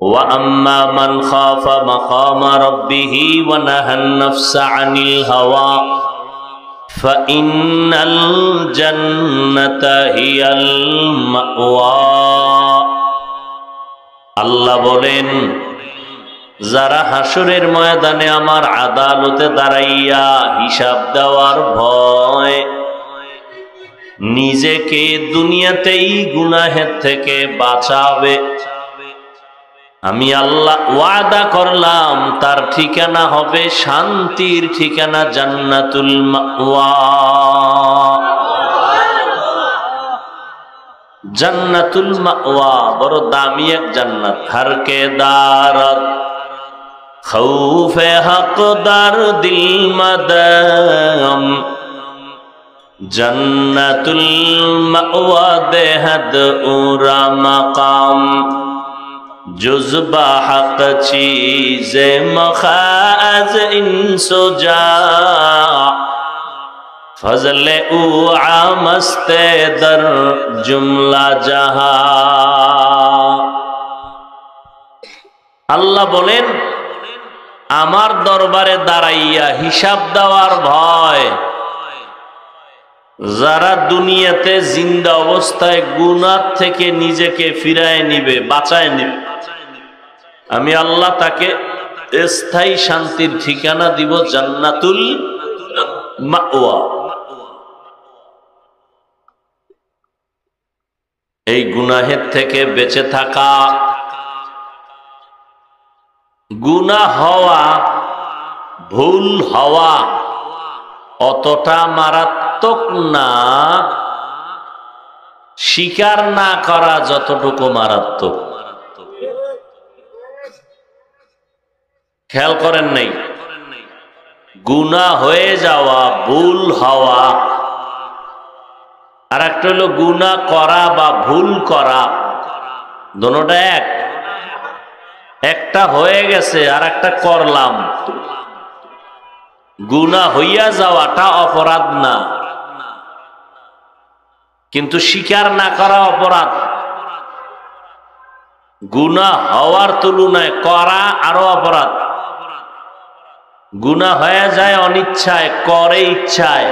وأما من خاف مقام ربه ونهى النفس عن الهوى فإن الجنة هي المأوى আল্লাহ বলেন, যারা হাসরের ময়দানে আমার আদালতে দাঁড়াইয়া হিসাব দেওয়ার ভয় নিজেকে দুনিয়াতেই গুনাহের থেকে বাঁচাবে, আমি আল্লাহ ওয়াদা করলাম তার ঠিকানা হবে শান্তির ঠিকানা, জান্নাতুল মাওয়া। জান্নাতুল মাওয়া বড় দামি এক জান্নাত। হারকে দারত খৌফে হকদার দিল মদম, জান্নাতুল মাওয়া বেহদ উরা মাকাম, जुज़्बा हक़ चीज़े मखाज़ इंसो जा, फज़ले उ आमस्ते दर जुमला जहा। আল্লাহ বলেন, আমার দরবারে দাঁড়াইয়া হিসাব দেওয়ার ভয় যারা দুনিয়াতে জিন্দা অবস্থায় গুনাহ থেকে নিজেকে ফিরায় নিবে, বাঁচায় নিবে, আমি আল্লাহ তাকে স্থায়ী শান্তির ঠিকানা দিব, জান্নাতুল মাওয়া। এই গুনাহের থেকে বেঁচে থাকা, গুনাহ হওয়া, ভুল হওয়া অতটা মারাত্মক না স্বীকার না করা যতটুকু মারাত্মক। খেয়াল করেন নাই? গুনাহ হয়ে যাওয়া, ভুল হওয়া, আর একটা হলো গুনাহ করা বা ভুল করা, দুটোটা এক। একটা হয়ে গেছে আর একটা করলাম। গুনাহ হইয়া যাওয়াটা অপরাধ না, কিন্তু স্বীকার না করা অপরাধ। গুনাহ হওয়ার তুলনায় করা আরো অপরাধ। গুনাহ হয়ে যায় অনিচ্ছায়, করে ইচ্ছায়।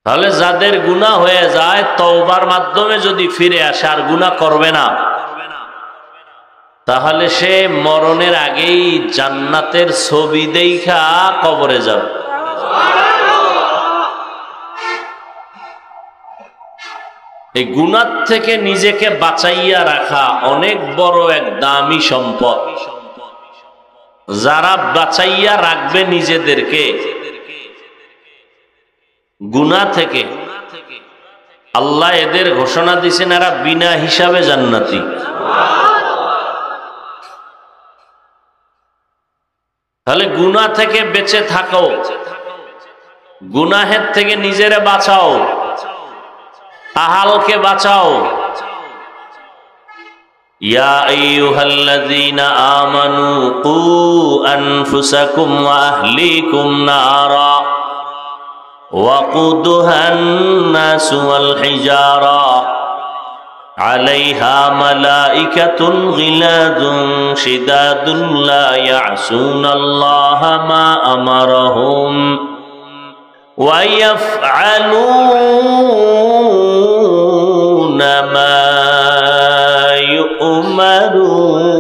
তাহলে যাদের গুনাহ হয়ে যায় তওবার মাধ্যমে যদি ফিরে আসে আর গুনাহ করবে না, তাহলে সে মরণের আগেই জান্নাতের ছবি দেখা কবরে যাবে। এই গুনাহ থেকে নিজেকে বাঁচাইয়া রাখা অনেক বড় এক দামি সম্পদ। যারা বাঁচাইয়া রাখবে নিজেদেরকে গুনাহ থেকে, আল্লাহ এদের ঘোষণা দিয়েছেন এরা বিনা হিসাবে জান্নাতি। তাহলে গুনাহ থেকে বেঁচে থাকো, গুনাহের থেকে নিজেরে বাঁচাও, আহালকে বাঁচাও। ইয়া আইয়ুহাল্লাযীনা আমানু কু আনফুসাকুম ওয়া আহলিকুম নারা ওয়াকুদুহান নাসু ওয়াল হিজারা আলাইহা মালাইকাতুন গিলাদুন শিদাদুন লা ইয়াসুনাল্লাহা মা আমারাহুম ওয়া ইয়াফআলুনা মা ইউমারুন।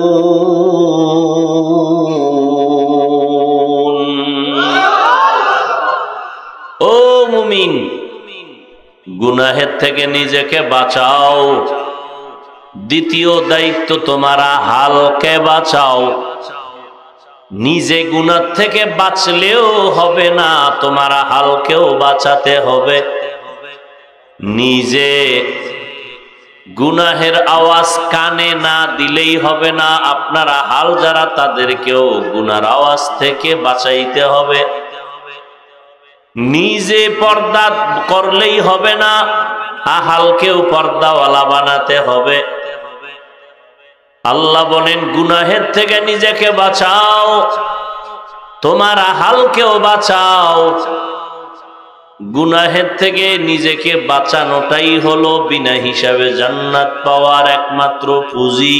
ও মুমিন, গুনাহের থেকে নিজেকে বাঁচাও। দ্বিতীয় দায়িত্ব, তোমারা হালকে বাঁচাও। নিজে গুনাহ থেকে বাঁচলেও হবে না, তোমারা হালকেও বাঁচাতে হবে। নিজে গুনাহের আওয়াজ কানে না দিলেই হবে না, আপনারা হাল যারা তাদেরকেও গুনার আওয়াজ থেকে বাঁচাইতে হবে। নিজে পর্দা করলেই হবে না, আহালকেও পর্দাওয়ালা বানাতে হবে। আল্লাহ বলেন, গুনাহের থেকে নিজেকে বাঁচাও, তোমার আহালকেও বাঁচাও। গুনাহের থেকে নিজেকে বাঁচানোটাই হলো বিনা হিসাবে জান্নাত পাওয়ার একমাত্র পুঁজি।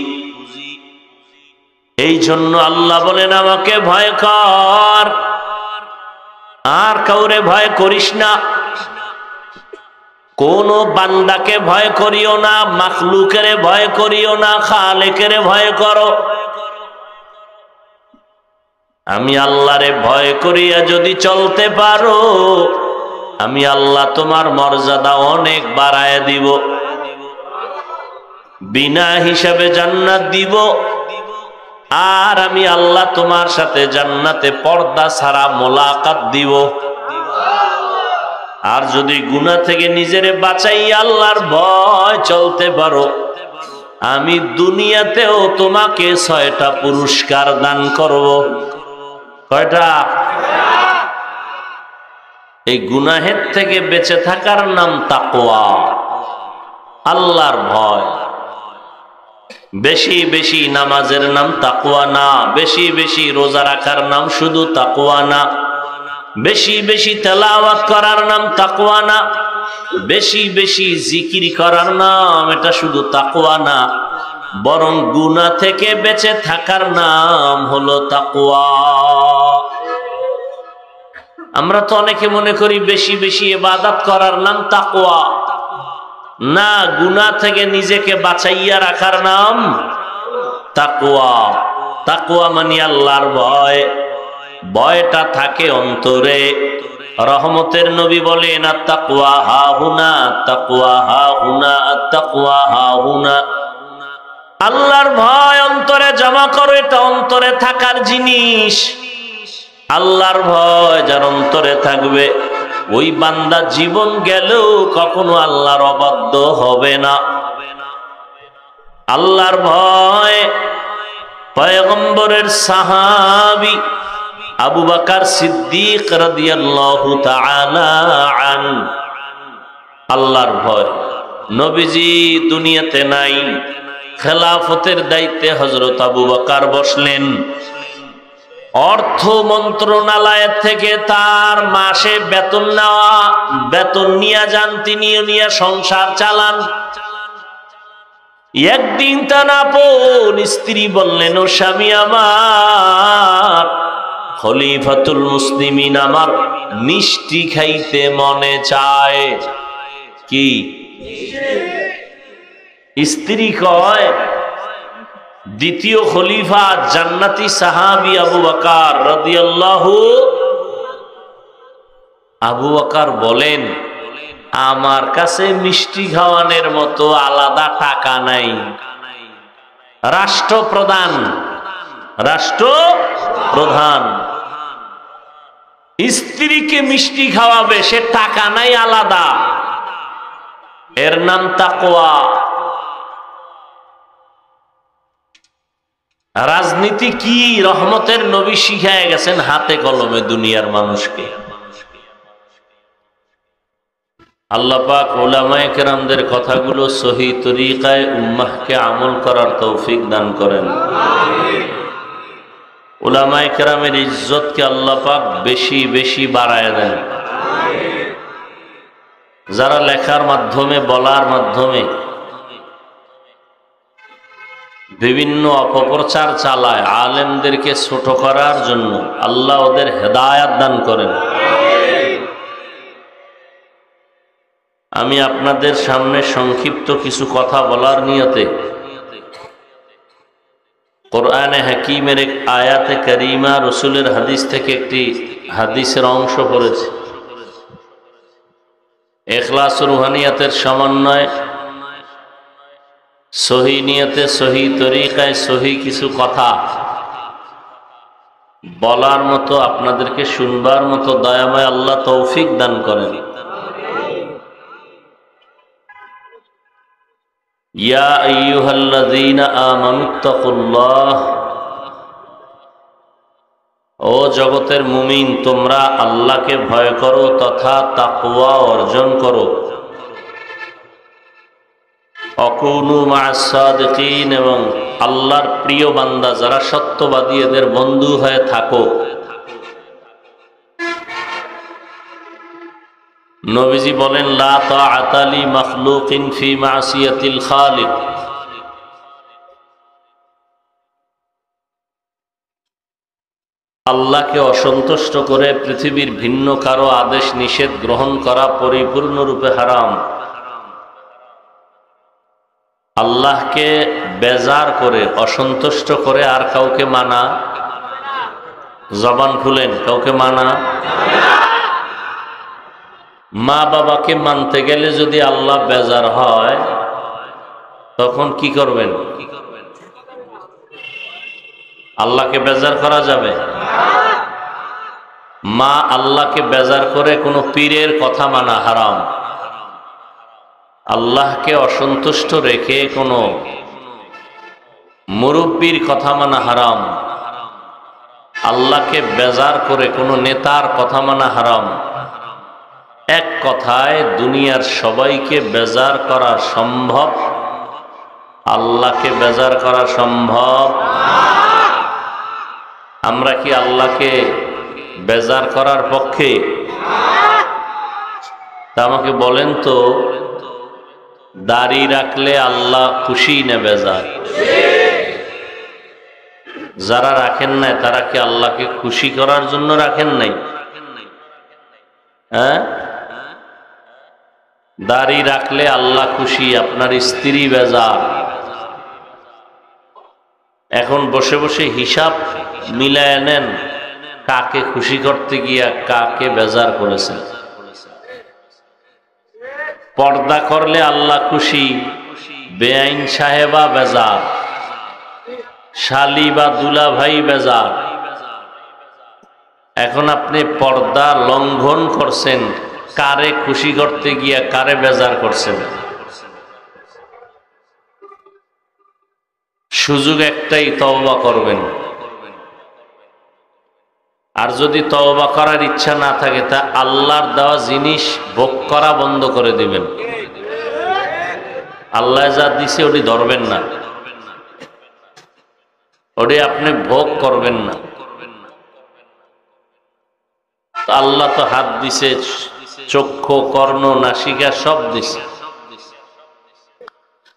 এই জন্য আল্লাহ বলেন আমাকে ভয় কর, আর কাউরে ভয় করিস না। কোন বান্দাকে ভয় করিও না, মাখলুকের ভয় করিও না, খালেকের ভয় করো। আমি আল্লাহরে ভয় করিয়া যদি চলতে পারো, আমি আল্লাহ তোমার মর্যাদা অনেক বাড়ায় দিব, বিনা হিসাবে জান্নাত দিব। আর আমি আল্লাহ তোমার সাথে জান্নাতে পর্দা ছাড়া মোলাকাত দিব। আর যদি গুনাহ থেকে নিজেরে বাঁচাই আল্লাহর ভয় চলতে পারো, আমি দুনিয়াতেও তোমাকে 6টা পুরস্কার দান করব। কয়টা? এই গুনাহের থেকে বেঁচে থাকার নাম তাকওয়া, আল্লাহর ভয়। বেশি বেশি নামাজের নাম তাকওয়া না, বেশি বেশি রোজা রাখার নাম শুধু তাকওয়া না, বেশি বেশি তেলাওয়াত করার নাম তাকওয়া না, বেশি বেশি জিকির করার নাম এটা শুধু তাকওয়া না, বরং গুনাহ থেকে বেঁচে থাকার নাম হলো তাকওয়া। আমরা তো অনেকে মনে করি বেশি বেশি ইবাদত করার নাম তাকওয়া, না, গুনাহ থেকে নিজেকে বাঁচাইয়া রাখার নাম তাকওয়া। তাকওয়া মানে আল্লাহর ভয়। ভয়টা থাকে অন্তরে। রহমতের নবী বলেন আত-তাকওয়া হাহুনা, আত-তাকওয়া হাহুনা, আত-তাকওয়া হাহুনা। আল্লাহর ভয় অন্তরে জমা করো, এটা অন্তরে থাকার জিনিস। আল্লাহর ভয় যার অন্তরে থাকবে, ওই বান্দা জীবন গেলেও কখনো আল্লাহর অবাধ্য হবে না। আল্লাহর ভয় পয়গম্বরের সাহাবী আবু বকর সিদ্দিক রাদিয়াল্লাহু তাআলা আন, আল্লাহর ভয়। নবীজি দুনিয়াতে নাই, খেলাফতের দায়িত্বে হযরত আবু বকর বসলেন। অর্থ মন্ত্রণালয় থেকে তার মাসে বেতন নেওয়া, বেতন নিয়ে যান, তিনি নিয়ে সংসার চালান। একদিন তার আপন স্ত্রী বললেন, ও স্বামী আমার, খলিফাতুল মুসলিমিন, আমার মিষ্টি খাইতে মনে চায়। কি? স্ত্রী কয়, দ্বিতীয় খলিফা জান্নাতি সাহাবী আবু বকর রাদিয়াল্লাহু। আবু বকর বলেন, আমার কাছে মিষ্টি খাওয়ানোর মতো আলাদা টাকা নাই। রাষ্ট্রপ্রধান, রাষ্ট্রপ্রধান স্ত্রীকে মিষ্টি খাওয়াবে, সে টাকা নাই আলাদা। এর নাম তাকওয়া। রাজনীতি কি রহমতের নবী শিখায় গেছেন হাতে কলমে দুনিয়ার মানুষকে। আল্লাহ পাক উলামায়ে কেরামদের কথাগুলো সহি তরিকায় উম্মাহকে আমল করার তৌফিক দান করেন। উলামায়ে কেরামের ইজ্জতকে আল্লাহ পাক বেশি বেশি বাড়ায় দেন। যারা লেখার মাধ্যমে, বলার মাধ্যমে বিভিন্ন অপপ্রচার চালায় আলেমদেরকে ছোট করার জন্য, আল্লাহ ওদের হেদায়াত দান করেন। আমি আপনাদের সামনে সংক্ষিপ্ত কিছু কথা বলার নিয়তে কোরআনে হাকিমের এক আয়াতে কারিমা, রসুলের হাদিস থেকে একটি হাদিসের অংশ পড়েছে। ইখলাস রুহানিয়াতের সমন্বয়, সহি নিয়তে, সহি তরিকায়, সহি কিছু কথা বলার মতো, আপনাদেরকে শুনবার মতো দয়াময় আল্লাহ তৌফিক দান করেন। ইয়া আইয়ুহাল্লাযীনা আমানুত্তাকুল্লাহ, ও জগতের মুমিন, তোমরা আল্লাহকে ভয় করো তথা তাকওয়া অর্জন করো। অকুনু মা'আস সাদিকিন, এবং আল্লাহর প্রিয় বান্দা যারা সত্যবাদী এদের বন্ধু হয়ে থাকো। নবীজি বলেন, লা তাআতা লি মাখলুকিন ফি মাসিয়াতিল খালিক। আল্লাহকে অসন্তুষ্ট করে পৃথিবীর ভিন্ন কারো আদেশ নিষেধ গ্রহণ করা পরিপূর্ণরূপে হারাম। আল্লাহকে বেজার করে অসন্তুষ্ট করে আর কাউকে মানা, জবান খুলেন, কাউকে মানা। মা বাবাকে মানতে গেলে যদি আল্লাহ বেজার হয় তখন কি করবেন? আল্লাহকে বেজার করা যাবে? মা আল্লাহকে বেজার করে কোনো পীরের কথা মানা হারাম। আল্লাহকে অসন্তুষ্ট রেখে কোনো মুরব্বীর কথা মানা হারাম। আল্লাহকে বেজার করে কোনো নেতার কথা মানা হারাম। এক কথায় দুনিয়ার সবাইকে বেজার করা সম্ভব, আল্লাহকে বেজার করা সম্ভব? আমরা কি আল্লাহকে বেজার করার পক্ষে? তা আমাকে বলেন তো, দাড়ি রাখলে আল্লাহ খুশি না বেজার? যারা রাখেন নাই তারা কি আল্লাহকে খুশি করার জন্য রাখেন নাই? হ্যাঁ, দাড়ি রাখলে আল্লাহ খুশি, আপনার স্ত্রী বেজার। এখন বসে বসে হিসাব মিলায় নেন, কাকে খুশি করতে গিয়া কাকে বেজার করেছেন। পর্দা করলে আল্লাহ খুশি, বেআইন সাহেবা বেজার, শালি বা দুলা ভাই বেজার। এখন আপনি পর্দা লঙ্ঘন করছেন, কারে খুশি করতে গিয়া কারে বেজার করছেন? সুযোগ একটাই, তওবা করবেন। আর যদি তওবা করার ইচ্ছা না থাকে তা আল্লাহর দেওয়া জিনিস ভোগ করা বন্ধ করে দিবেন। আল্লাহ যা দিছে ওটি ধরবেন না, ওটি আপনি ভোগ করবেন না। আল্লাহ তো হাত দিছে, চক্ষু, কর্ণ, নাসিকা সব দিছে।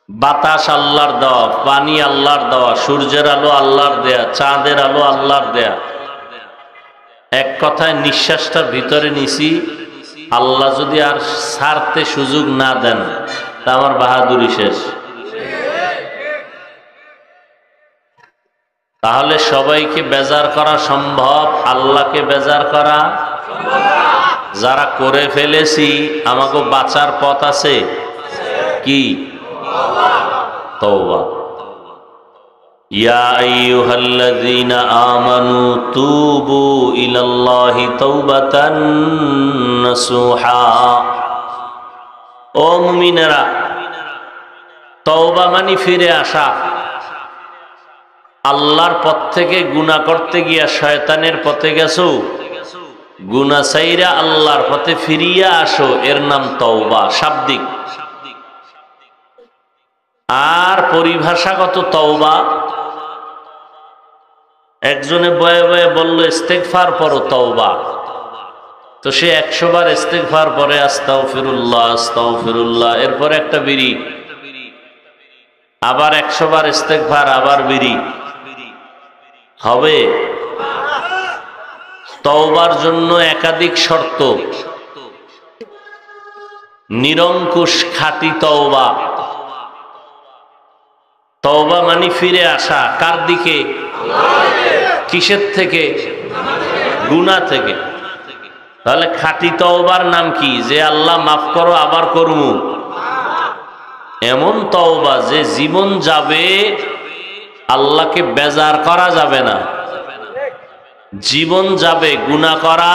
বাতাস আল্লাহর দেওয়া, পানি আল্লাহর দেওয়া, সূর্যের আলো আল্লাহর দেয়া, চাঁদের আলো আল্লাহর দেয়া। এক কথায় নিঃশ্বাসটা ভিতরে নিছি, আল্লাহ যদি আর ছাড়তে সুযোগ না দেন তা আমার বাহাদুরি শেষ। তাহলে সবাইকে বেজার করা সম্ভব, আল্লাহকে বেজার করা? যারা করে ফেলেছি আমাকে বাঁচার পথ আছে কি? তওবা। ইয়া আইয়ুহাল্লাযীনা আমানু তুবু ইলাল্লাহি তাওবাতান নাসুহা। ও মুমিনেরা, তওবা মানে ফিরে আসা। আল্লাহর পথ থেকে গুনাহ করতে গিয়া শয়তানের পথে গেছো, গুনাহ ছাইরা আল্লাহর পথে ফিরিয়া আসো, এর নাম তওবা শাব্দিক। আর পরিভাষাগত তওবা, একজনে বয়ে বয়ে বলল ইস্তেগফার পড়ো তওবা, তো সে 100 বার ইস্তেগফার পরে আস্তাগফিরুল্লাহ আস্তাগফিরুল্লাহ, এরপরে একটা বিড়ি, আবার 100 বার ইস্তেগফার, আবার বিড়ি। হবে? তওবার জন্য একাধিক শর্ত। নিরঙ্কুশ খাঁটি তওবা। তওবা মানে ফিরে আসা, কার দিকে? কিসের থেকে? গুনাহ থেকে। তাহলে খাঁটি তওবার নাম কি? যে আল্লাহ মাফ করো আবার করমু, এমন তওবা যে জীবন যাবে আল্লাহকে বেজার করা যাবে না, জীবন যাবে গুনাহ করা